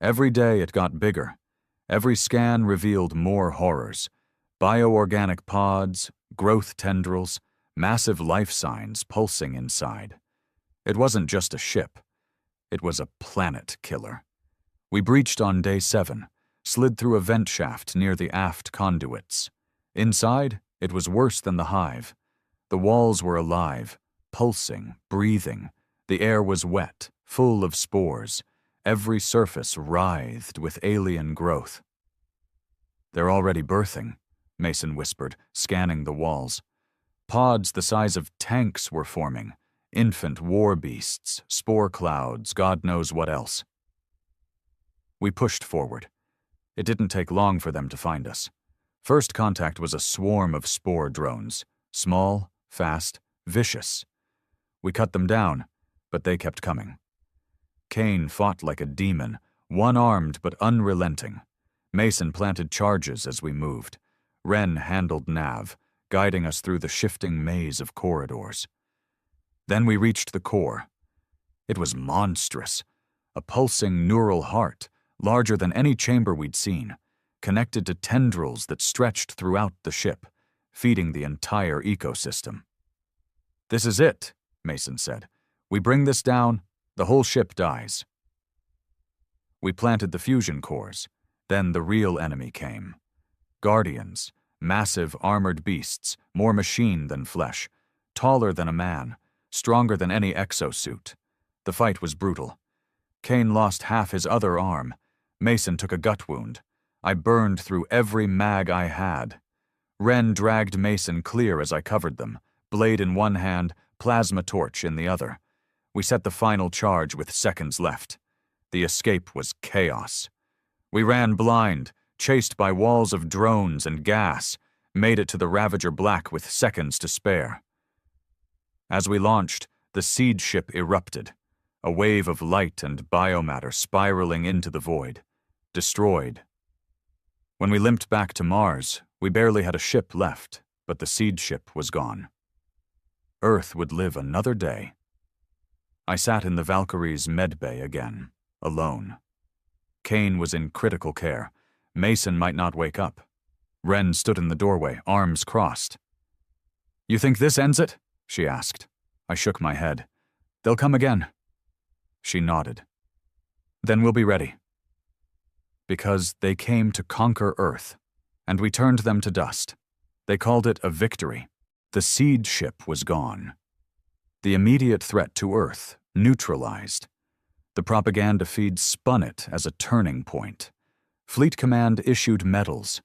Every day it got bigger. Every scan revealed more horrors. Bioorganic pods, growth tendrils, massive life signs pulsing inside. It wasn't just a ship. It was a planet killer. We breached on day 7, slid through a vent shaft near the aft conduits. Inside, it was worse than the Hive. The walls were alive, pulsing, breathing. The air was wet, full of spores. Every surface writhed with alien growth. "They're already birthing," Mason whispered, scanning the walls. Pods the size of tanks were forming. Infant war beasts, spore clouds, God knows what else. We pushed forward. It didn't take long for them to find us. First contact was a swarm of spore drones. Small, fast, vicious. We cut them down, but they kept coming. Kane fought like a demon, one-armed but unrelenting. Mason planted charges as we moved. Ren handled nav, guiding us through the shifting maze of corridors. Then we reached the core. It was monstrous. A pulsing neural heart, larger than any chamber we'd seen, connected to tendrils that stretched throughout the ship, feeding the entire ecosystem. "This is it," Mason said. "We bring this down, the whole ship dies." We planted the fusion cores. Then the real enemy came. Guardians, massive armored beasts, more machine than flesh, taller than a man, stronger than any exosuit. The fight was brutal. Kane lost half his other arm. Mason took a gut wound. I burned through every mag I had. Ren dragged Mason clear as I covered them, blade in one hand, plasma torch in the other. We set the final charge with seconds left. The escape was chaos. We ran blind, chased by walls of drones and gas, made it to the Ravager Black with seconds to spare. As we launched, the seed ship erupted, a wave of light and biomatter spiraling into the void, destroyed. When we limped back to Mars, we barely had a ship left, but the seed ship was gone. Earth would live another day. I sat in the Valkyrie's medbay again, alone. Kane was in critical care. Mason might not wake up. Ren stood in the doorway, arms crossed. "You think this ends it?" she asked. I shook my head. "They'll come again." She nodded. "Then we'll be ready." Because they came to conquer Earth, and we turned them to dust. They called it a victory. The seed ship was gone. The immediate threat to Earth neutralized. The propaganda feed spun it as a turning point. Fleet Command issued medals.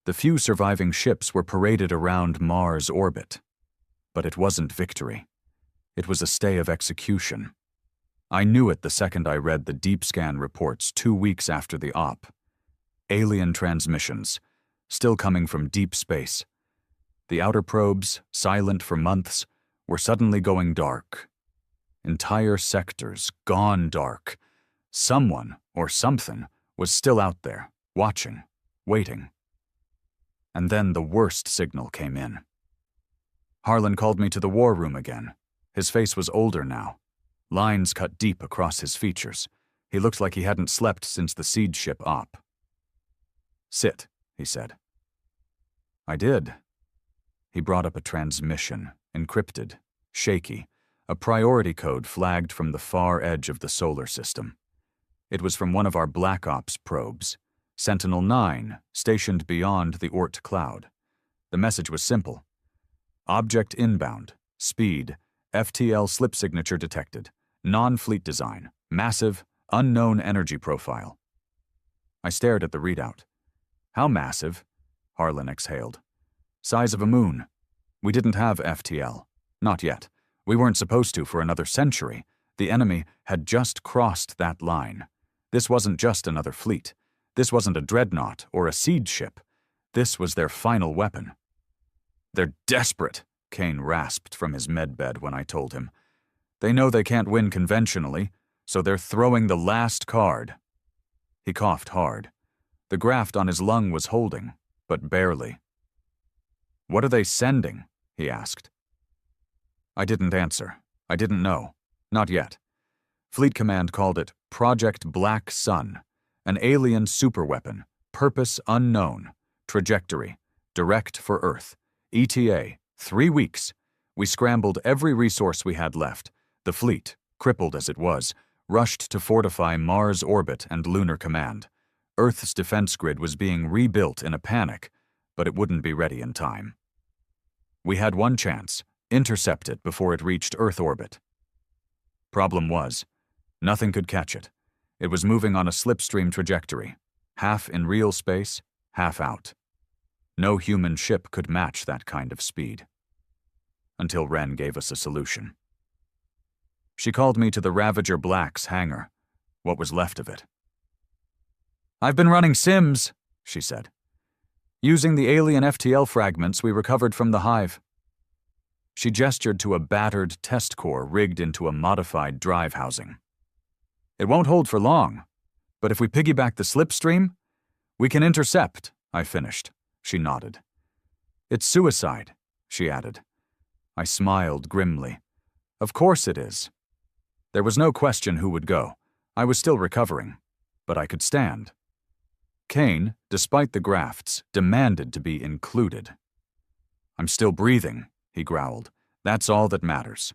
The few surviving ships were paraded around Mars' orbit. But it wasn't victory. It was a stay of execution. I knew it the second I read the deep scan reports 2 weeks after the op. Alien transmissions, still coming from deep space. The outer probes, silent for months, were suddenly going dark. Entire sectors gone dark. Someone or something was still out there, watching, waiting. And then the worst signal came in. Harlan called me to the war room again. His face was older now. Lines cut deep across his features. He looked like he hadn't slept since the seed ship op. "Sit," he said. I did. He brought up a transmission, encrypted, shaky, a priority code flagged from the far edge of the solar system. It was from one of our Black Ops probes, Sentinel-9, stationed beyond the Oort cloud. The message was simple. Object inbound, speed, FTL slip signature detected, non-fleet design, massive, unknown energy profile. I stared at the readout. "How massive?" Harlan exhaled. "Size of a moon. We didn't have FTL. Not yet. We weren't supposed to for another century. The enemy had just crossed that line. This wasn't just another fleet. This wasn't a dreadnought or a seed ship. This was their final weapon." "They're desperate," Kane rasped from his medbed when I told him. "They know they can't win conventionally, so they're throwing the last card." He coughed hard. The graft on his lung was holding, but barely. "What are they sending?" he asked. I didn't answer. I didn't know. Not yet. Fleet Command called it Project Black Sun, an alien superweapon, purpose unknown, trajectory, direct for Earth, ETA, 3 weeks. We scrambled every resource we had left. The fleet, crippled as it was, rushed to fortify Mars orbit and lunar command. Earth's defense grid was being rebuilt in a panic, but it wouldn't be ready in time. We had one chance, intercept it before it reached Earth orbit. Problem was, nothing could catch it. It was moving on a slipstream trajectory, half in real space, half out. No human ship could match that kind of speed. Until Ren gave us a solution. She called me to the Ravager Black's hangar, what was left of it. "I've been running sims," she said. "Using the alien FTL fragments we recovered from the hive." She gestured to a battered test core rigged into a modified drive housing. "It won't hold for long, but if we piggyback the slipstream, we can intercept," I finished. She nodded. "It's suicide," she added. I smiled grimly. "Of course it is." There was no question who would go. I was still recovering, but I could stand. Kane, despite the grafts, demanded to be included. "I'm still breathing," he growled. That's all that matters.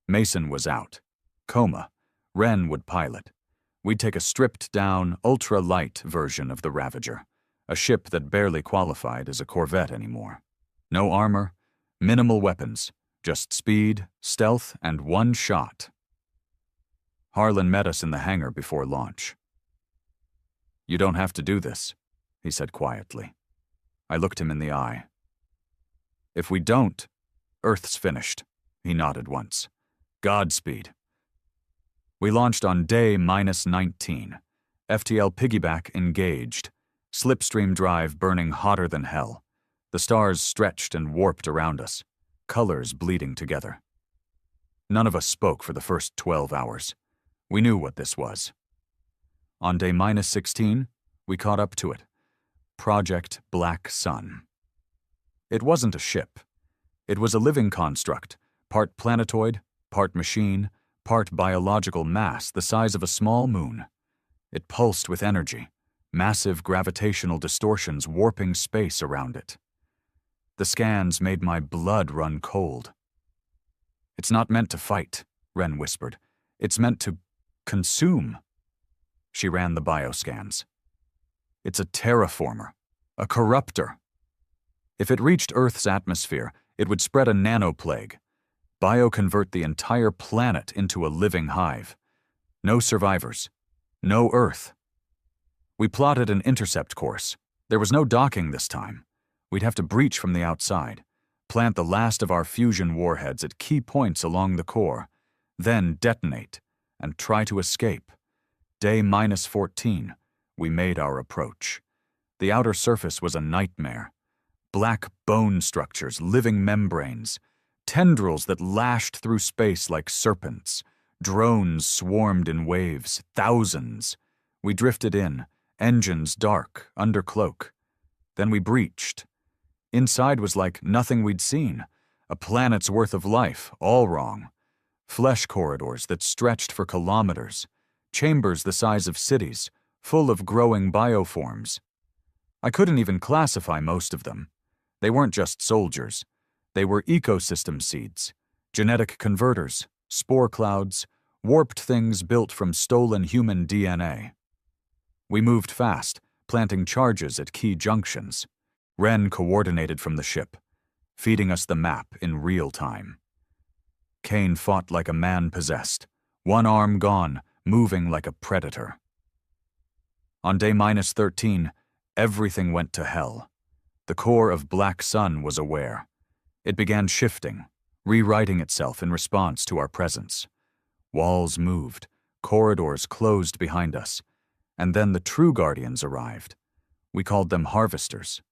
Mason was out. Coma. Ren would pilot. We'd take a stripped-down, ultra-light version of the Ravager, a ship that barely qualified as a corvette anymore. No armor, minimal weapons, just speed, stealth, and one shot. Harlan met us in the hangar before launch. "You don't have to do this," he said quietly. I looked him in the eye. "If we don't, Earth's finished," he nodded once. "Godspeed." We launched on day -19. FTL piggyback engaged. Slipstream drive burning hotter than hell. The stars stretched and warped around us, colors bleeding together. None of us spoke for the first 12 hours. We knew what this was. On day -16, we caught up to it. Project Black Sun. It wasn't a ship. It was a living construct, part planetoid, part machine, part biological mass the size of a small moon. It pulsed with energy, massive gravitational distortions warping space around it. The scans made my blood run cold. "It's not meant to fight," Ren whispered. "It's meant to consume." She ran the bioscans. "It's a terraformer, a corruptor. If it reached Earth's atmosphere, it would spread a nanoplague, bioconvert the entire planet into a living hive. No survivors. No Earth." We plotted an intercept course. There was no docking this time. We'd have to breach from the outside, plant the last of our fusion warheads at key points along the core, then detonate and try to escape. Day -14, we made our approach. The outer surface was a nightmare. Black bone structures, living membranes, tendrils that lashed through space like serpents. Drones swarmed in waves, thousands. We drifted in, engines dark, under cloak. Then we breached. Inside was like nothing we'd seen. A planet's worth of life, all wrong. Flesh corridors that stretched for kilometers. Chambers the size of cities, full of growing bioforms. I couldn't even classify most of them. They weren't just soldiers. They were ecosystem seeds, genetic converters, spore clouds, warped things built from stolen human DNA. We moved fast, planting charges at key junctions. Ren coordinated from the ship, feeding us the map in real time. Kane fought like a man possessed, one arm gone, moving like a predator. On day -13, everything went to hell. The core of Black Sun was aware. It began shifting, rewriting itself in response to our presence. Walls moved, corridors closed behind us, and then the true Guardians arrived. We called them Harvesters.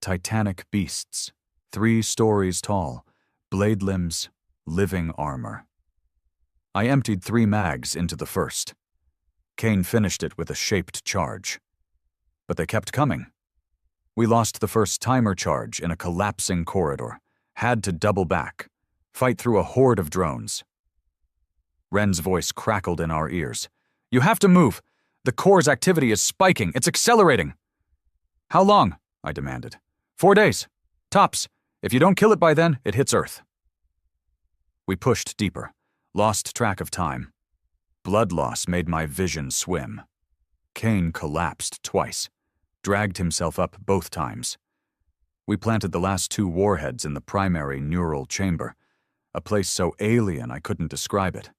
Titanic beasts, 3 stories tall, blade limbs, living armor. I emptied 3 mags into the first. Kane finished it with a shaped charge. But they kept coming. We lost the first timer charge in a collapsing corridor, had to double back, fight through a horde of drones. Ren's voice crackled in our ears. "You have to move! The core's activity is spiking, it's accelerating!" "How long?" I demanded. 4 days. Tops. If you don't kill it by then, it hits Earth." We pushed deeper, lost track of time. Blood loss made my vision swim. Kane collapsed twice, dragged himself up both times. We planted the last 2 warheads in the primary neural chamber, a place so alien I couldn't describe it.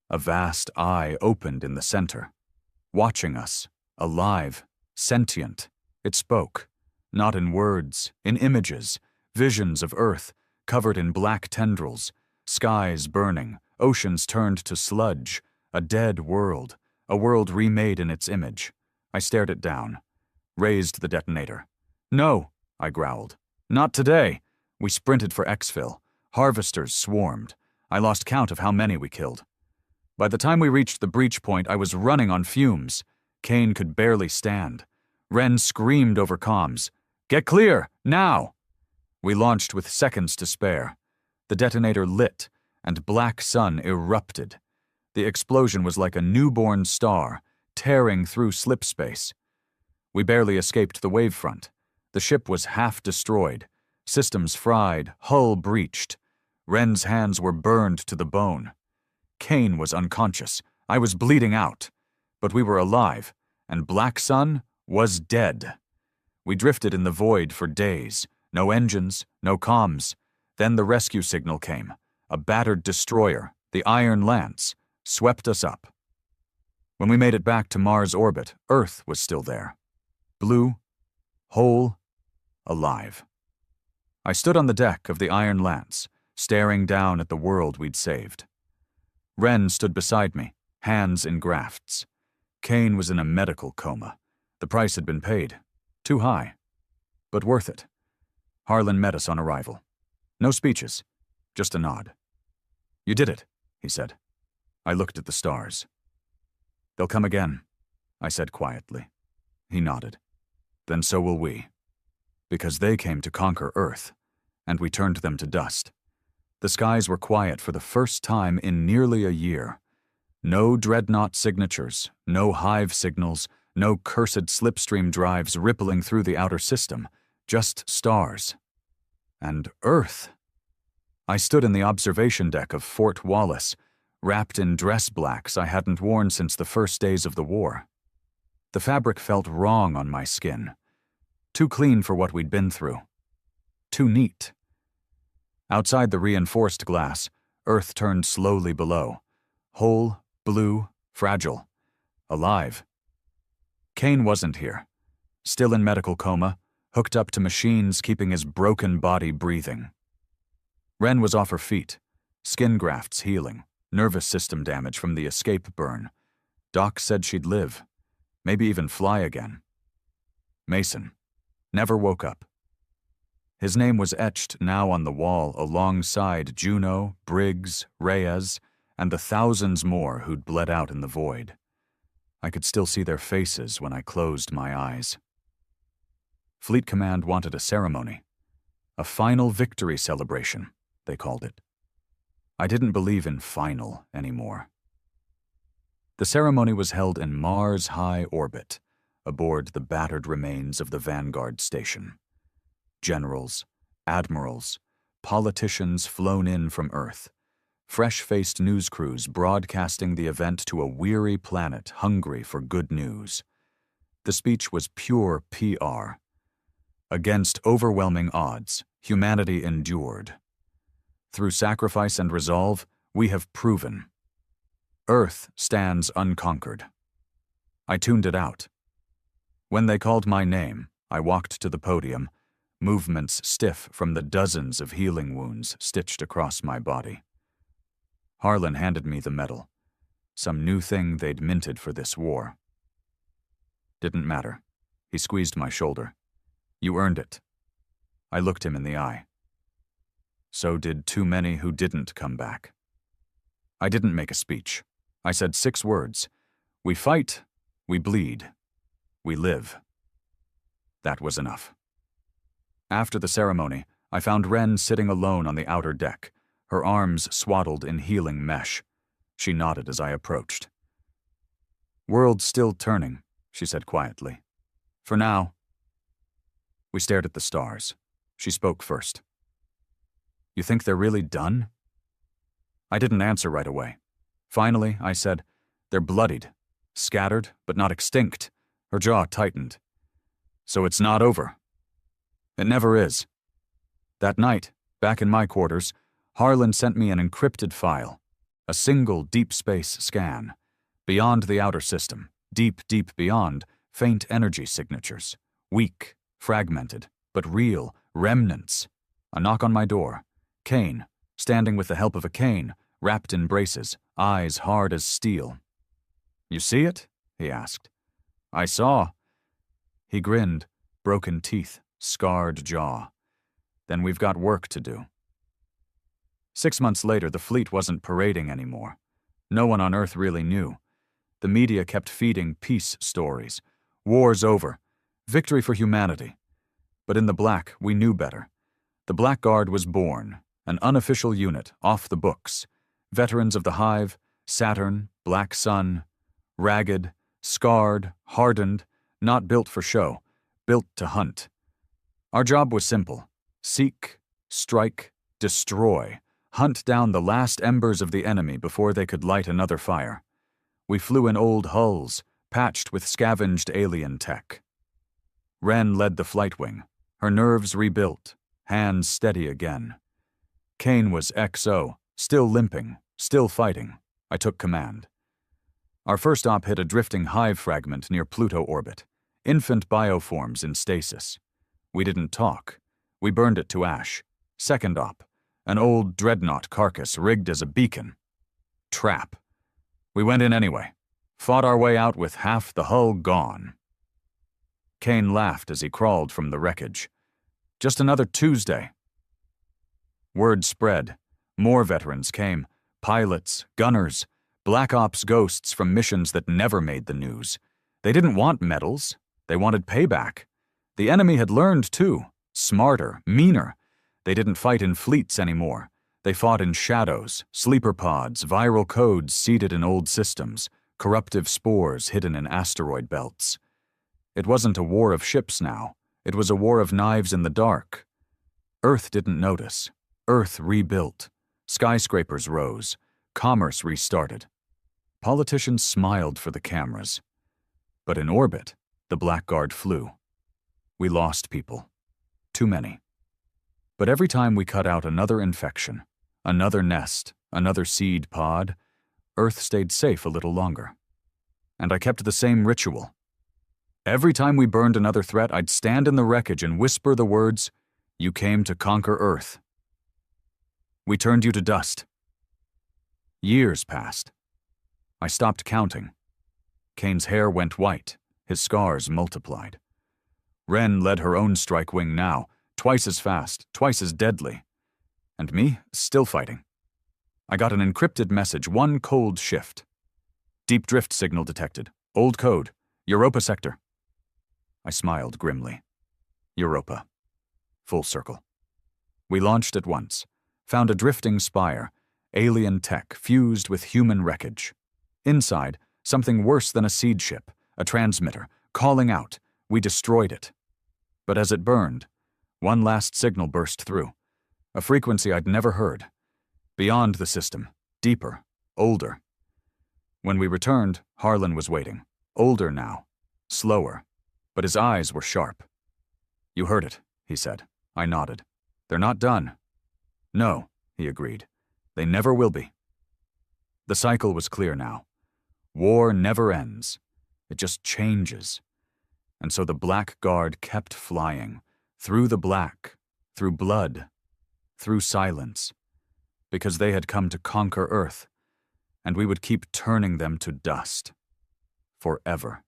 A vast eye opened in the center, watching us, alive, sentient. It spoke, not in words, in images, visions of Earth, covered in black tendrils, skies burning, oceans turned to sludge, a dead world, a world remade in its image. I stared it down, raised the detonator. "No," I growled. "Not today." We sprinted for exfil. Harvesters swarmed. I lost count of how many we killed. By the time we reached the breach point, I was running on fumes. Kane could barely stand. Ren screamed over comms, "Get clear, now!" We launched with seconds to spare. The detonator lit, and Black Sun erupted. The explosion was like a newborn star, tearing through slipspace. We barely escaped the wavefront. The ship was half destroyed. Systems fried, hull breached. Wren's hands were burned to the bone. Kane was unconscious. I was bleeding out. But we were alive, and Black Sun was dead. We drifted in the void for days. No engines, no comms. Then the rescue signal came. A battered destroyer, the Iron Lance, swept us up. When we made it back to Mars' orbit, Earth was still there. Blue, whole, alive. I stood on the deck of the Iron Lance, staring down at the world we'd saved. Wren stood beside me, hands in grafts. Kane was in a medical coma. The price had been paid. Too high. But worth it. Harlan met us on arrival. No speeches, just a nod. "You did it," he said. I looked at the stars. "They'll come again," I said quietly. He nodded. "Then so will we. Because they came to conquer Earth, and we turned them to dust." The skies were quiet for the first time in nearly a year. No dreadnought signatures, no hive signals, no cursed slipstream drives rippling through the outer system, just stars. And Earth. I stood in the observation deck of Fort Wallace, wrapped in dress blacks I hadn't worn since the first days of the war. The fabric felt wrong on my skin. Too clean for what we'd been through. Too neat. Outside the reinforced glass, Earth turned slowly below. Whole, blue, fragile. Alive. Kane wasn't here. Still in medical coma, hooked up to machines keeping his broken body breathing. Wren was off her feet, skin grafts healing, nervous system damage from the escape burn. Doc said she'd live, maybe even fly again. Mason never woke up. His name was etched now on the wall alongside Juno, Briggs, Reyes, and the thousands more who'd bled out in the void. I could still see their faces when I closed my eyes. Fleet Command wanted a ceremony. A final victory celebration, they called it. I didn't believe in final anymore. The ceremony was held in Mars' high orbit, aboard the battered remains of the Vanguard station. Generals, admirals, politicians flown in from Earth. Fresh-faced news crews broadcasting the event to a weary planet hungry for good news. The speech was pure PR. Against overwhelming odds, humanity endured. Through sacrifice and resolve, we have proven. Earth stands unconquered. I tuned it out. When they called my name, I walked to the podium, movements stiff from the dozens of healing wounds stitched across my body. Harlan handed me the medal, some new thing they'd minted for this war. Didn't matter. He squeezed my shoulder. "You earned it." I looked him in the eye. So did too many who didn't come back. I didn't make a speech. I said 6 words. We fight, we bleed, we live. That was enough. After the ceremony, I found Wren sitting alone on the outer deck, her arms swaddled in healing mesh. She nodded as I approached. "World's still turning," she said quietly. "For now." We stared at the stars. She spoke first. "You think they're really done?" I didn't answer right away. Finally, I said, "They're bloodied, scattered, but not extinct." Her jaw tightened. "So it's not over." "It never is." That night, back in my quarters, Harlan sent me an encrypted file, a single deep space scan. Beyond the outer system, deep, deep beyond, faint energy signatures. Weak, fragmented, but real, remnants. A knock on my door. Kane, standing with the help of a cane, wrapped in braces, eyes hard as steel. "You see it?" he asked. "I saw." He grinned, broken teeth, scarred jaw. "Then we've got work to do." 6 months later, the fleet wasn't parading anymore. No one on Earth really knew. The media kept feeding peace stories. War's over. Victory for humanity. But in the Black, we knew better. The Black Guard was born, an unofficial unit, off the books. Veterans of the Hive, Saturn, Black Sun. Ragged, scarred, hardened, not built for show, built to hunt. Our job was simple. Seek, strike, destroy, hunt down the last embers of the enemy before they could light another fire. We flew in old hulls, patched with scavenged alien tech. Wren led the flight wing, her nerves rebuilt, hands steady again. Kane was XO, still limping, still fighting. I took command. Our first op hit a drifting hive fragment near Pluto orbit, infant bioforms in stasis. We didn't talk. We burned it to ash. Second op, an old dreadnought carcass rigged as a beacon. Trap. We went in anyway, fought our way out with half the hull gone. Kane laughed as he crawled from the wreckage. Just another Tuesday. Word spread. More veterans came. Pilots, gunners, Black Ops ghosts from missions that never made the news. They didn't want medals. They wanted payback. The enemy had learned too. Smarter, meaner. They didn't fight in fleets anymore. They fought in shadows, sleeper pods, viral codes seeded in old systems, corruptive spores hidden in asteroid belts. It wasn't a war of ships now. It was a war of knives in the dark. Earth didn't notice. Earth rebuilt. Skyscrapers rose. Commerce restarted. Politicians smiled for the cameras. But in orbit, the Blackguard flew. We lost people. Too many. But every time we cut out another infection, another nest, another seed pod, Earth stayed safe a little longer. And I kept the same ritual. Every time we burned another threat, I'd stand in the wreckage and whisper the words, "You came to conquer Earth. We turned you to dust." Years passed. I stopped counting. Kane's hair went white, his scars multiplied. Wren led her own strike wing now, twice as fast, twice as deadly. And me, still fighting. I got an encrypted message, one cold shift. Deep drift signal detected. Old code. Europa sector. I smiled grimly. Europa. Full circle. We launched at once. Found a drifting spire. Alien tech fused with human wreckage. Inside, something worse than a seed ship, a transmitter, calling out. We destroyed it. But as it burned, one last signal burst through. A frequency I'd never heard. Beyond the system, deeper, older. When we returned, Harlan was waiting. Older now, slower, but his eyes were sharp. "You heard it," he said. I nodded. "They're not done." "No," he agreed. "They never will be." The cycle was clear now. War never ends. It just changes. And so the Blackguard kept flying, through the black, through blood, through silence, because they had come to conquer Earth, and we would keep turning them to dust. Forever.